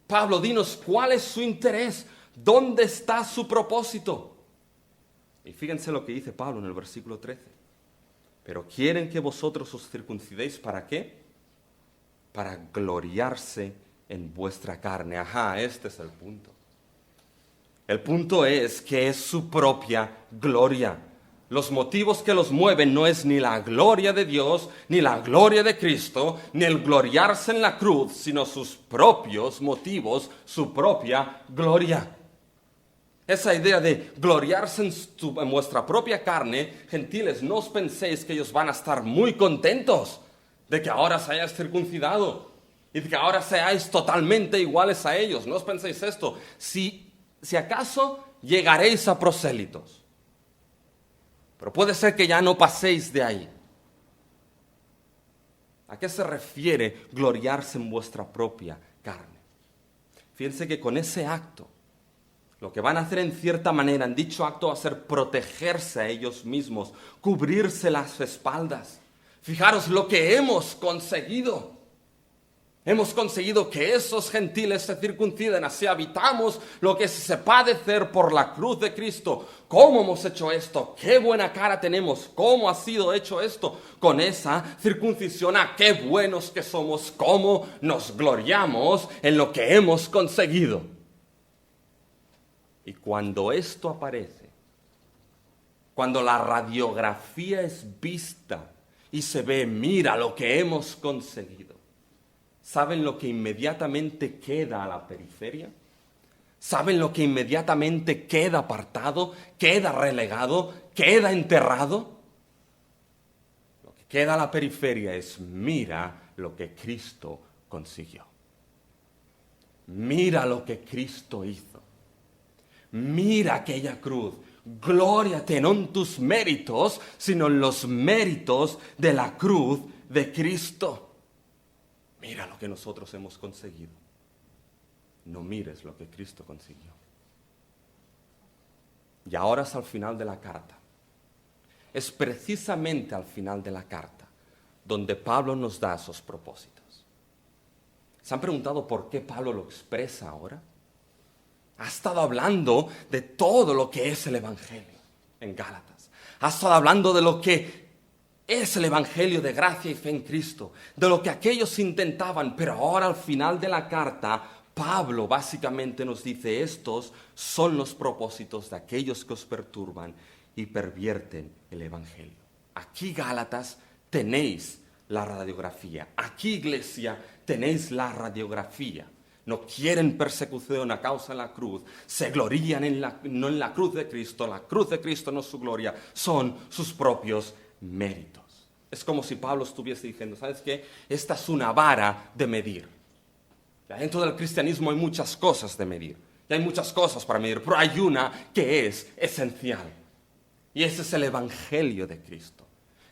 Pablo, dinos, ¿cuál es su interés? ¿Dónde está su propósito? Y fíjense lo que dice Pablo en el versículo 13. Pero quieren que vosotros os circuncidéis, ¿para qué? Para gloriarse en vuestra carne. Ajá, este es el punto. El punto es que es su propia gloria. Los motivos que los mueven no es ni la gloria de Dios, ni la gloria de Cristo, ni el gloriarse en la cruz, sino sus propios motivos, su propia gloria. Esa idea de gloriarse en vuestra propia carne, gentiles, no os penséis que ellos van a estar muy contentos de que ahora se hayáis circuncidado y de que ahora seáis totalmente iguales a ellos. No os penséis esto. Si acaso llegaréis a prosélitos, pero puede ser que ya no paséis de ahí. ¿A qué se refiere gloriarse en vuestra propia carne? Fíjense que con ese acto, lo que van a hacer en cierta manera, en dicho acto, va a ser protegerse a ellos mismos, cubrirse las espaldas. Fijaros lo que hemos conseguido. Hemos conseguido que esos gentiles se circunciden, así habitamos lo que se padecer por la cruz de Cristo. ¿Cómo hemos hecho esto? ¿Qué buena cara tenemos? ¿Cómo ha sido hecho esto? Con esa circuncisión, ¡ah, qué buenos que somos! ¿Cómo nos gloriamos en lo que hemos conseguido? Y cuando esto aparece, cuando la radiografía es vista y se ve, mira lo que hemos conseguido, ¿saben lo que inmediatamente queda a la periferia? ¿Saben lo que inmediatamente queda apartado, queda relegado, queda enterrado? Lo que queda a la periferia es, mira lo que Cristo consiguió. Mira lo que Cristo hizo. Mira aquella cruz. Glóriate no en tus méritos, sino en los méritos de la cruz de Cristo. Mira lo que nosotros hemos conseguido. No mires lo que Cristo consiguió. Y ahora es al final de la carta. Es precisamente al final de la carta donde Pablo nos da esos propósitos. ¿Se han preguntado por qué Pablo lo expresa ahora? Ha estado hablando de todo lo que es el Evangelio en Gálatas. Ha estado hablando de lo que es el Evangelio de gracia y fe en Cristo, de lo que aquellos intentaban, pero ahora al final de la carta, Pablo básicamente nos dice, estos son los propósitos de aquellos que os perturban y pervierten el Evangelio. Aquí, Gálatas, tenéis la radiografía. Aquí, iglesia, tenéis la radiografía. No quieren persecución a causa de la cruz, se glorían no en la cruz de Cristo. La cruz de Cristo no es su gloria, son sus propios méritos. Es como si Pablo estuviese diciendo, ¿sabes qué? Esta es una vara de medir. Dentro del cristianismo hay muchas cosas de medir. Y hay muchas cosas para medir, pero hay una que es esencial. Y ese es el Evangelio de Cristo.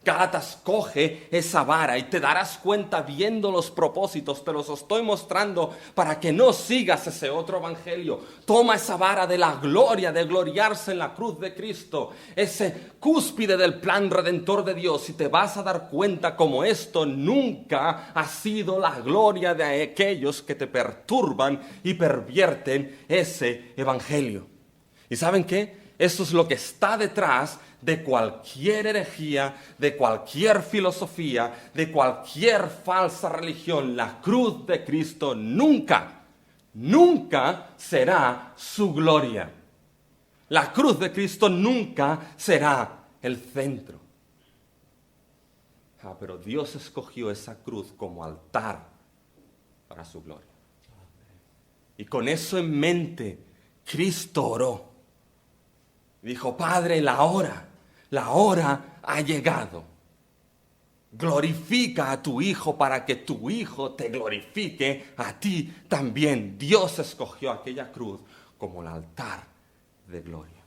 Gálatas, coge esa vara y te darás cuenta viendo los propósitos. Te los estoy mostrando para que no sigas ese otro evangelio. Toma esa vara de la gloria, de gloriarse en la cruz de Cristo. Ese cúspide del plan redentor de Dios. Y te vas a dar cuenta como esto nunca ha sido la gloria de aquellos que te perturban y pervierten ese evangelio. ¿Y saben qué? Eso es lo que está detrás de cualquier herejía, de cualquier filosofía, de cualquier falsa religión. La cruz de Cristo nunca será su gloria. La cruz de Cristo nunca será el centro. Pero Dios escogió esa cruz como altar para su gloria. Y con eso en mente, Cristo oró. Dijo, Padre, la hora ha llegado. Glorifica a tu Hijo para que tu Hijo te glorifique a ti también. Dios escogió aquella cruz como el altar de gloria.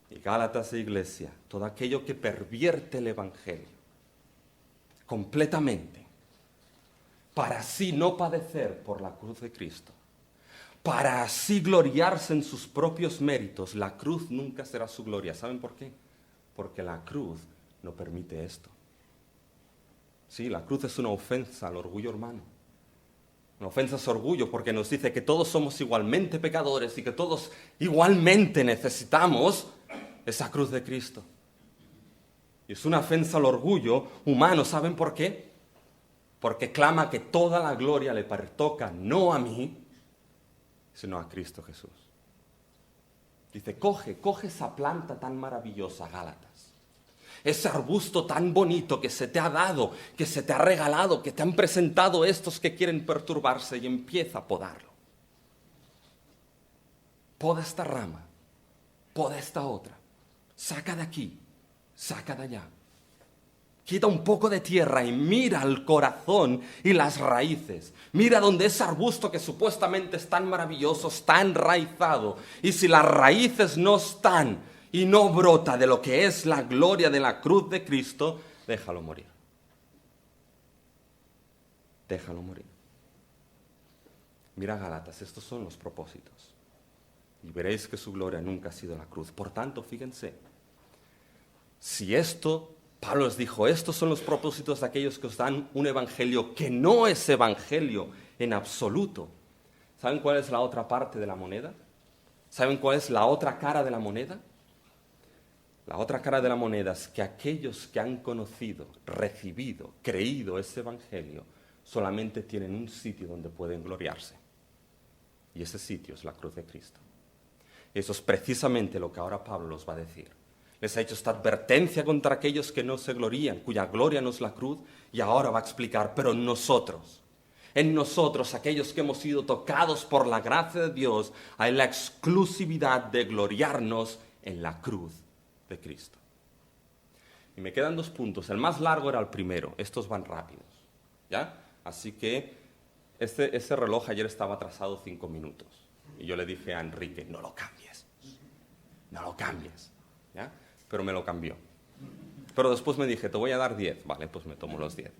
Y Gálatas e Iglesia, todo aquello que pervierte el Evangelio completamente, para así no padecer por la cruz de Cristo, para así gloriarse en sus propios méritos, la cruz nunca será su gloria. ¿Saben por qué? Porque la cruz no permite esto. Sí, la cruz es una ofensa al orgullo humano. Una ofensa a su orgullo porque nos dice que todos somos igualmente pecadores y que todos igualmente necesitamos esa cruz de Cristo. Y es una ofensa al orgullo humano. ¿Saben por qué? Porque clama que toda la gloria le pertoca no a mí, sino a Cristo Jesús. Dice, coge esa planta tan maravillosa, Gálatas. Ese arbusto tan bonito que se te ha dado, que se te ha regalado, que te han presentado estos que quieren perturbarse, y empieza a podarlo. Poda esta rama, poda esta otra. Saca de aquí, saca de allá. Quita un poco de tierra y mira el corazón y las raíces. Mira donde ese arbusto que supuestamente es tan maravilloso está enraizado. Y si las raíces no están y no brota de lo que es la gloria de la cruz de Cristo, déjalo morir. Déjalo morir. Mira Gálatas, estos son los propósitos. Y veréis que su gloria nunca ha sido la cruz. Por tanto, fíjense, si esto... Pablo les dijo, estos son los propósitos de aquellos que os dan un evangelio que no es evangelio en absoluto. ¿Saben cuál es la otra parte de la moneda? ¿Saben cuál es la otra cara de la moneda? La otra cara de la moneda es que aquellos que han conocido, recibido, creído ese evangelio, solamente tienen un sitio donde pueden gloriarse. Y ese sitio es la cruz de Cristo. Eso es precisamente lo que ahora Pablo los va a decir. Les ha hecho esta advertencia contra aquellos que no se glorían, cuya gloria no es la cruz, y ahora va a explicar, pero en nosotros, aquellos que hemos sido tocados por la gracia de Dios, hay la exclusividad de gloriarnos en la cruz de Cristo. Y me quedan 2 puntos. El más largo era el primero, estos van rápidos, ¿ya? Así que ese reloj ayer estaba atrasado 5 minutos. Y yo le dije a Enrique, no lo cambies, ¿ya? Pero me lo cambió. Pero después me dije, te voy a dar 10. Vale, pues me tomo los 10.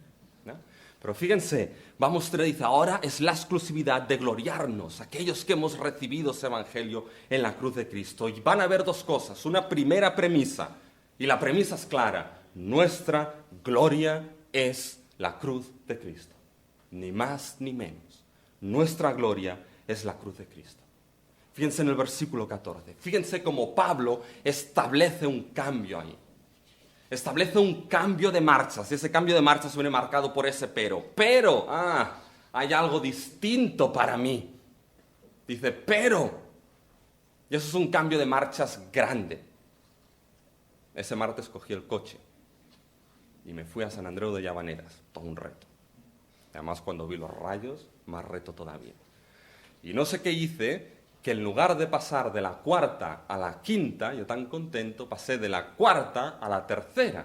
¿No? Pero fíjense, dice, ahora es la exclusividad de gloriarnos, aquellos que hemos recibido ese evangelio en la cruz de Cristo. Y van a haber 2 cosas. Una primera premisa, y la premisa es clara. Nuestra gloria es la cruz de Cristo. Ni más ni menos. Nuestra gloria es la cruz de Cristo. Fíjense en el versículo 14. Fíjense cómo Pablo establece un cambio ahí. Establece un cambio de marchas. Y ese cambio de marchas viene marcado por ese pero. Pero, hay algo distinto para mí. Dice, pero. Y eso es un cambio de marchas grande. Ese martes cogí el coche y me fui a San Andreu de Llavaneras. Todo un reto. Además, cuando vi los rayos, más reto todavía. Y no sé qué hice, que en lugar de pasar de la 4ª a la 5ª, yo tan contento, pasé de la 4ª a la 3ª.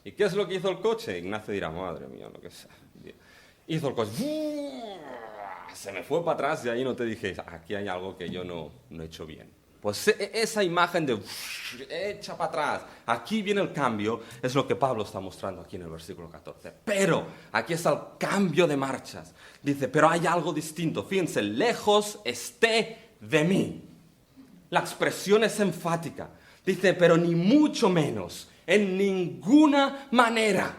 ¿Y qué es lo que hizo el coche? Ignacio dirá, madre mía, lo que sea. Hizo el coche, se me fue para atrás y ahí no te dije, aquí hay algo que yo no he hecho bien. Pues esa imagen de echa para atrás, aquí viene el cambio, es lo que Pablo está mostrando aquí en el versículo 14. Pero, aquí está el cambio de marchas. Dice, pero hay algo distinto. Fíjense, lejos esté de mí. La expresión es enfática. Dice, pero ni mucho menos, en ninguna manera.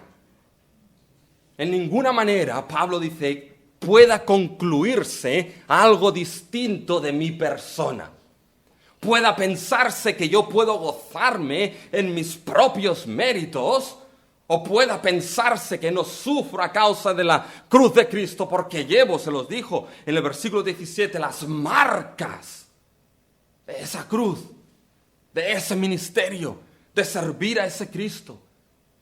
En ninguna manera, Pablo dice, pueda concluirse algo distinto de mi persona. Pueda pensarse que yo puedo gozarme en mis propios méritos, o pueda pensarse que no sufro a causa de la cruz de Cristo porque llevo, se los dijo en el versículo 17, las marcas de esa cruz, de ese ministerio, de servir a ese Cristo.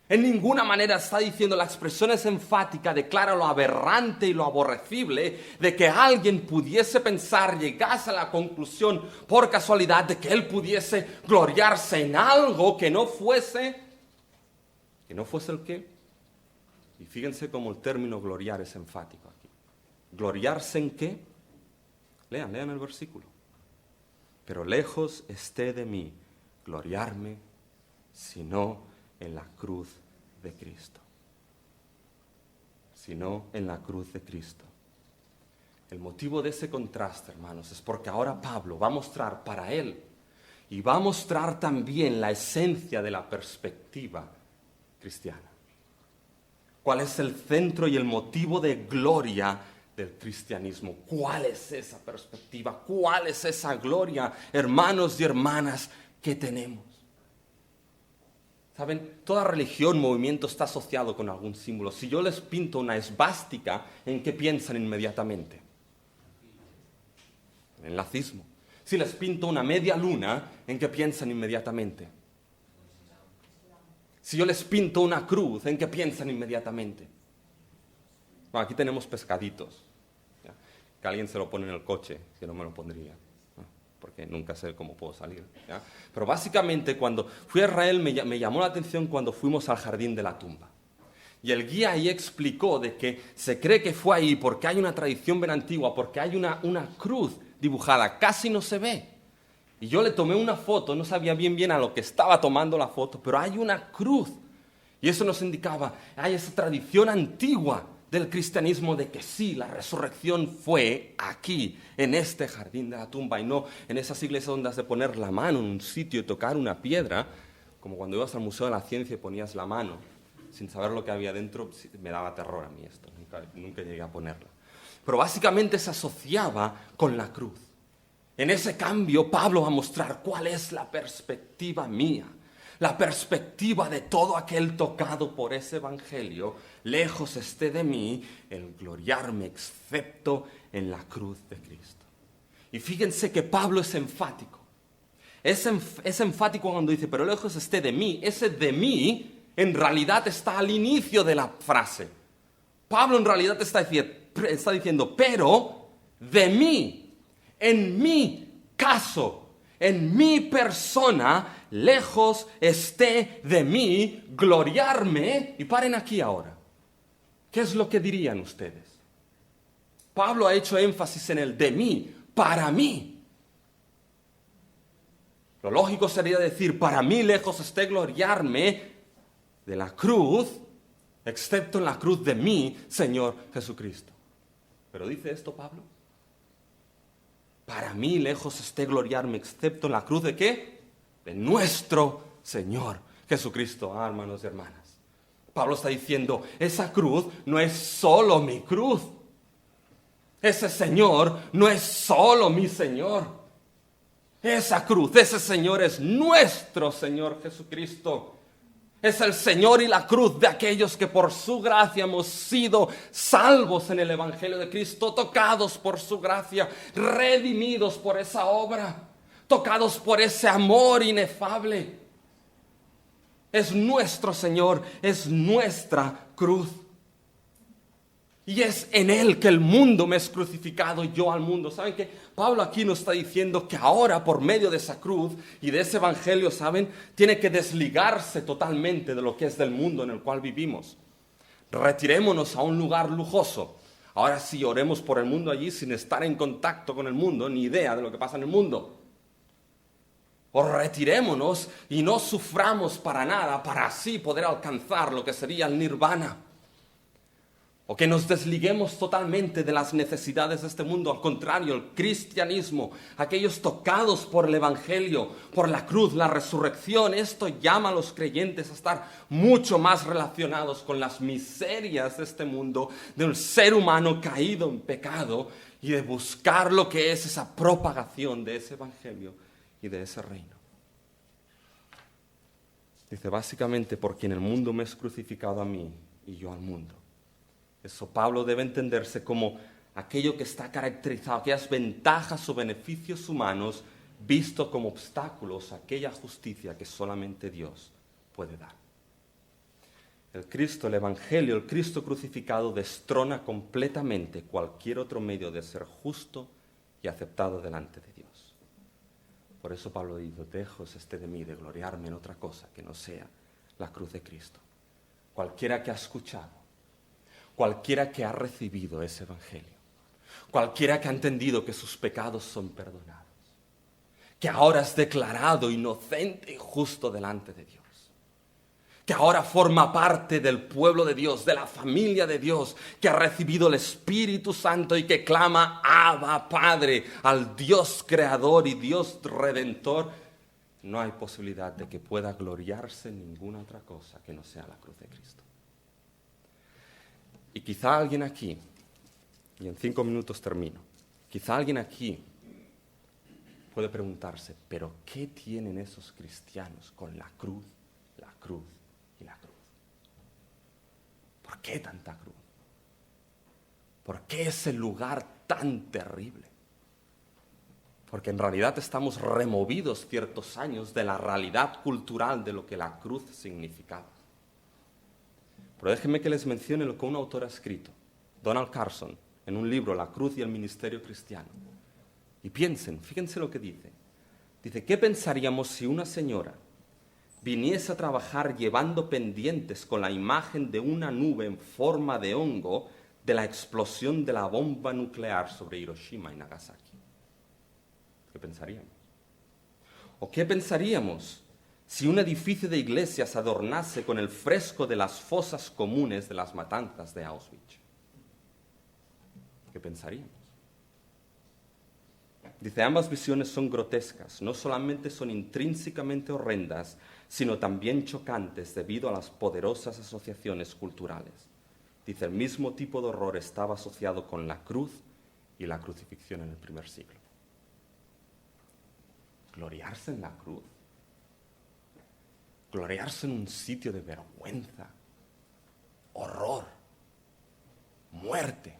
En ninguna manera está diciendo, la expresión es enfática, declara lo aberrante y lo aborrecible de que alguien pudiese pensar, llegase a la conclusión por casualidad de que él pudiese gloriarse en algo que no fuese el qué. Y fíjense cómo el término gloriar es enfático aquí. ¿Gloriarse en qué? Lean el versículo. Pero lejos esté de mí gloriarme, sino en la cruz de Cristo. Sino en la cruz de Cristo. El motivo de ese contraste, hermanos, es porque ahora Pablo va a mostrar para él y va a mostrar también la esencia de la perspectiva cristiana. ¿Cuál es el centro y el motivo de gloria del cristianismo? ¿Cuál es esa perspectiva? ¿Cuál es esa gloria, hermanos y hermanas, que tenemos? ¿Saben? Toda religión, movimiento está asociado con algún símbolo. Si yo les pinto una esvástica, ¿en qué piensan inmediatamente? En el nazismo. Si les pinto una media luna, ¿en qué piensan inmediatamente? Si yo les pinto una cruz, ¿en qué piensan inmediatamente? Bueno, aquí tenemos pescaditos. ¿Ya? Que alguien se lo pone en el coche, que no me lo pondría. Porque nunca sé cómo puedo salir. ¿Ya? Pero básicamente cuando fui a Israel me llamó la atención cuando fuimos al jardín de la tumba. Y el guía ahí explicó de que se cree que fue ahí porque hay una tradición bien antigua, porque hay una cruz dibujada, casi no se ve. Y yo le tomé una foto, no sabía bien a lo que estaba tomando la foto, pero hay una cruz. Y eso nos indicaba, hay esa tradición antigua del cristianismo de que sí, la resurrección fue aquí, en este jardín de la tumba, y no en esas iglesias donde has de poner la mano en un sitio y tocar una piedra, como cuando ibas al Museo de la Ciencia y ponías la mano sin saber lo que había dentro. Me daba terror a mí esto, nunca llegué a ponerla. Pero básicamente se asociaba con la cruz. En ese cambio, Pablo va a mostrar cuál es la perspectiva mía, la perspectiva de todo aquel tocado por ese evangelio. Lejos esté de mí el gloriarme, excepto en la cruz de Cristo. Y fíjense que Pablo es enfático. Es enfático cuando dice, pero lejos esté de mí. Ese de mí, en realidad está al inicio de la frase. Pablo en realidad está diciendo, pero de mí, en mi caso, en mi persona, lejos esté de mí gloriarme. Y paren aquí ahora. ¿Qué es lo que dirían ustedes? Pablo ha hecho énfasis en el de mí, para mí. Lo lógico sería decir, para mí lejos esté gloriarme de la cruz, excepto en la cruz de mi Señor Jesucristo. ¿Pero dice esto Pablo? Para mí lejos esté gloriarme, excepto en la cruz de ¿qué? De nuestro Señor Jesucristo, hermanos y hermanas. Pablo está diciendo, esa cruz no es solo mi cruz. Ese Señor no es solo mi Señor. Esa cruz, ese Señor es nuestro Señor Jesucristo. Es el Señor y la cruz de aquellos que por su gracia hemos sido salvos en el Evangelio de Cristo, tocados por su gracia, redimidos por esa obra, tocados por ese amor inefable. Es nuestro Señor, es nuestra cruz. Y es en Él que el mundo me es crucificado y yo al mundo. ¿Saben qué? Pablo aquí nos está diciendo que ahora por medio de esa cruz y de ese evangelio, ¿saben? Tiene que desligarse totalmente de lo que es del mundo en el cual vivimos. Retirémonos a un lugar lujoso, Ahora sí, oremos por el mundo allí sin estar en contacto con el mundo, ni idea de lo que pasa en el mundo. O retirémonos y no suframos para nada, para así poder alcanzar lo que sería el nirvana. O que nos desliguemos totalmente de las necesidades de este mundo. Al contrario, el cristianismo, aquellos tocados por el Evangelio, por la cruz, la resurrección, esto llama a los creyentes a estar mucho más relacionados con las miserias de este mundo, del ser humano caído en pecado, y de buscar lo que es esa propagación de ese Evangelio y de ese reino. Dice, básicamente, porque en el mundo me es crucificado a mí y yo al mundo. Eso Pablo debe entenderse como aquello que está caracterizado, aquellas ventajas o beneficios humanos visto como obstáculos a aquella justicia que solamente Dios puede dar. El Cristo, el Evangelio, el Cristo crucificado destrona completamente cualquier otro medio de ser justo y aceptado delante de Dios. Por eso Pablo dice, dejos esté de mí de gloriarme en otra cosa que no sea la cruz de Cristo. Cualquiera que ha escuchado, cualquiera que ha recibido ese Evangelio, cualquiera que ha entendido que sus pecados son perdonados, que ahora es declarado inocente y justo delante de Dios, que ahora forma parte del pueblo de Dios, de la familia de Dios, que ha recibido el Espíritu Santo y que clama, Abba, Padre, al Dios creador y Dios redentor, no hay posibilidad de que pueda gloriarse en ninguna otra cosa que no sea la cruz de Cristo. Y quizá alguien aquí, y en 5 minutos termino, quizá alguien aquí puede preguntarse, ¿pero qué tienen esos cristianos con la cruz y la cruz? ¿Por qué tanta cruz? ¿Por qué ese lugar tan terrible? Porque en realidad estamos removidos ciertos años de la realidad cultural de lo que la cruz significaba. Pero déjenme que les mencione lo que un autor ha escrito, Donald Carson, en un libro, La cruz y el ministerio cristiano. Y piensen, fíjense lo que dice. Dice, ¿qué pensaríamos si una señora viniese a trabajar llevando pendientes con la imagen de una nube en forma de hongo de la explosión de la bomba nuclear sobre Hiroshima y Nagasaki? ¿Qué pensaríamos? ¿O qué pensaríamos si un edificio de iglesia se adornase con el fresco de las fosas comunes de las matanzas de Auschwitz? ¿Qué pensaríamos? Dice, ambas visiones son grotescas, no solamente son intrínsecamente horrendas, sino también chocantes debido a las poderosas asociaciones culturales. Dice, el mismo tipo de horror estaba asociado con la cruz y la crucifixión en el primer siglo. Gloriarse en la cruz. Gloriarse en un sitio de vergüenza, horror, muerte.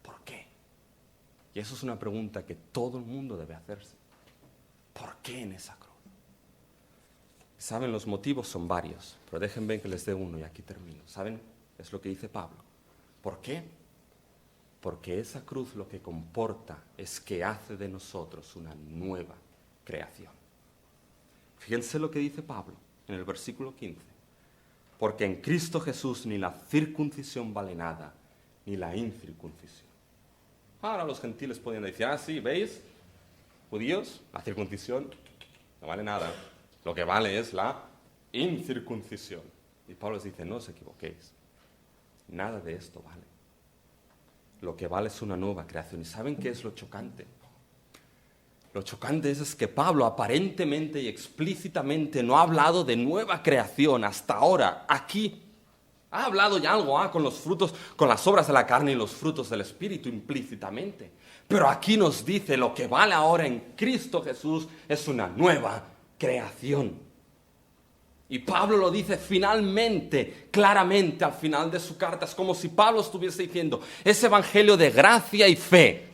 ¿Por qué? Y eso es una pregunta que todo el mundo debe hacerse. ¿Por qué en esa cruz? Saben, los motivos son varios, pero déjenme que les dé uno y aquí termino. ¿Saben? Es lo que dice Pablo. ¿Por qué? Porque esa cruz lo que comporta es que hace de nosotros una nueva creación. Fíjense lo que dice Pablo en el versículo 15. Porque en Cristo Jesús ni la circuncisión vale nada, ni la incircuncisión. Ahora los gentiles podían decir, sí, ¿veis? Judíos, la circuncisión no vale nada. Lo que vale es la incircuncisión. Y Pablo les dice, no os equivoquéis. Nada de esto vale. Lo que vale es una nueva creación. ¿Y saben qué es lo chocante? Lo chocante es que Pablo aparentemente y explícitamente no ha hablado de nueva creación hasta ahora, aquí. Ha hablado ya algo con los frutos, con las obras de la carne y los frutos del Espíritu implícitamente. Pero aquí nos dice lo que vale ahora en Cristo Jesús es una nueva creación. Y Pablo lo dice finalmente, claramente al final de su carta. Es como si Pablo estuviese diciendo, ese evangelio de gracia y fe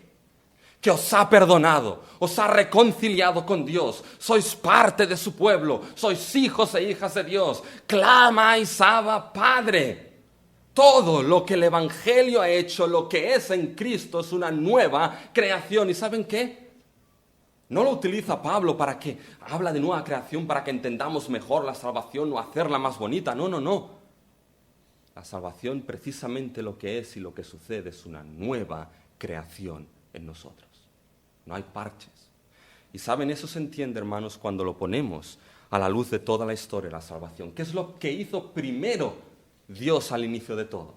que os ha perdonado, os ha reconciliado con Dios, sois parte de su pueblo, sois hijos e hijas de Dios, clamáis Abba Padre. Todo lo que el Evangelio ha hecho, lo que es en Cristo, es una nueva creación. ¿Y saben qué? No lo utiliza Pablo para que habla de nueva creación, para que entendamos mejor la salvación o hacerla más bonita. No. La salvación precisamente lo que es y lo que sucede es una nueva creación en nosotros. No hay parches. Y saben, eso se entiende, hermanos, cuando lo ponemos a la luz de toda la historia de la salvación. ¿Qué es lo que hizo primero Dios al inicio de todo?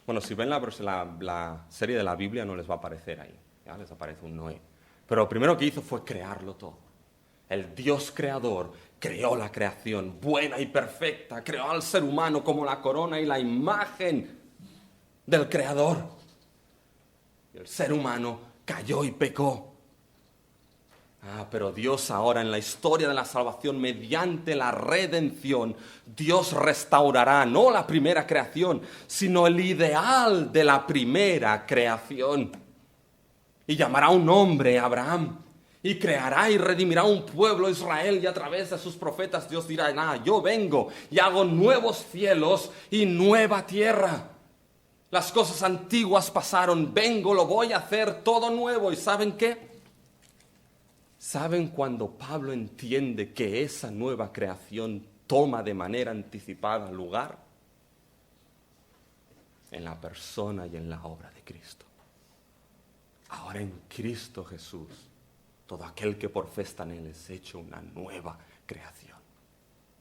Bueno, si ven la serie de la Biblia no les va a aparecer ahí, ya les aparece un Noé. Pero lo primero que hizo fue crearlo todo. El Dios creador creó la creación buena y perfecta, creó al ser humano como la corona y la imagen del creador. Y el ser humano cayó y pecó. Pero Dios ahora en la historia de la salvación, mediante la redención, Dios restaurará no la primera creación, sino el ideal de la primera creación. Y llamará un hombre Abraham, y creará y redimirá un pueblo Israel, y a través de sus profetas Dios dirá, yo vengo y hago nuevos cielos y nueva tierra. Las cosas antiguas pasaron, vengo, lo voy a hacer todo nuevo. ¿Y saben qué? ¿Saben cuando Pablo entiende que esa nueva creación toma de manera anticipada lugar? En la persona y en la obra de Cristo. Ahora en Cristo Jesús, todo aquel que por fe está en Él es hecho una nueva creación.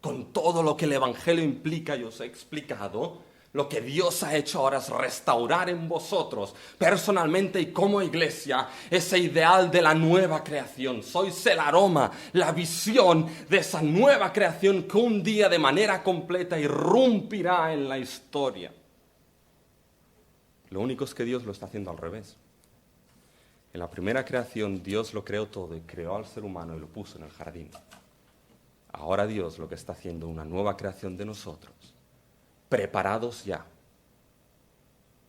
Con todo lo que el Evangelio implica, yo os he explicado, lo que Dios ha hecho ahora es restaurar en vosotros, personalmente y como iglesia, ese ideal de la nueva creación. Sois el aroma, la visión de esa nueva creación que un día de manera completa irrumpirá en la historia. Lo único es que Dios lo está haciendo al revés. En la primera creación Dios lo creó todo y creó al ser humano y lo puso en el jardín. Ahora Dios lo que está haciendo es una nueva creación de nosotros, preparados ya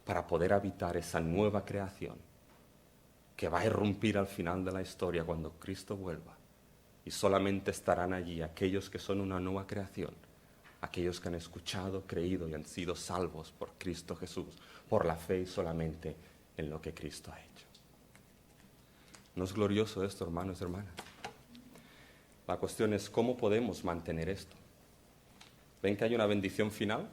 para poder habitar esa nueva creación que va a irrumpir al final de la historia cuando Cristo vuelva. Y solamente estarán allí aquellos que son una nueva creación, aquellos que han escuchado, creído y han sido salvos por Cristo Jesús, por la fe y solamente en lo que Cristo ha hecho. ¿No es glorioso esto, hermanos y hermanas? La cuestión es, ¿cómo podemos mantener esto? ¿Ven que hay una bendición final?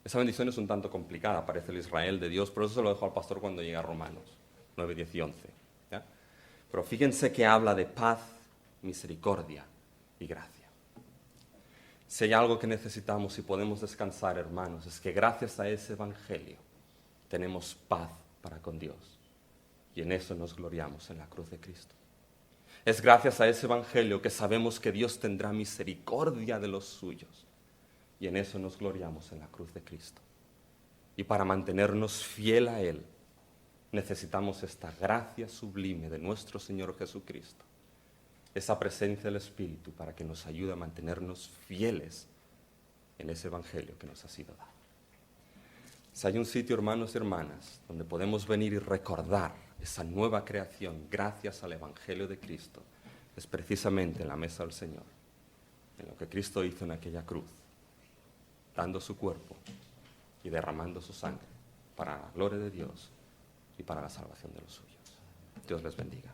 Esa bendición es un tanto complicada, parece el Israel de Dios, pero eso se lo dejo al pastor cuando llega a Romanos 9, 10 y 11. ¿Ya? Pero fíjense que habla de paz, misericordia y gracia. Si hay algo que necesitamos y podemos descansar, hermanos, es que gracias a ese evangelio tenemos paz para con Dios. Y en eso nos gloriamos en la cruz de Cristo. Es gracias a ese evangelio que sabemos que Dios tendrá misericordia de los suyos. Y en eso nos gloriamos en la cruz de Cristo. Y para mantenernos fiel a Él, necesitamos esta gracia sublime de nuestro Señor Jesucristo. Esa presencia del Espíritu para que nos ayude a mantenernos fieles en ese evangelio que nos ha sido dado. Si hay un sitio, hermanos y hermanas, donde podemos venir y recordar esa nueva creación gracias al evangelio de Cristo, es precisamente en la mesa del Señor, en lo que Cristo hizo en aquella cruz, dando su cuerpo y derramando su sangre para la gloria de Dios y para la salvación de los suyos. Dios les bendiga.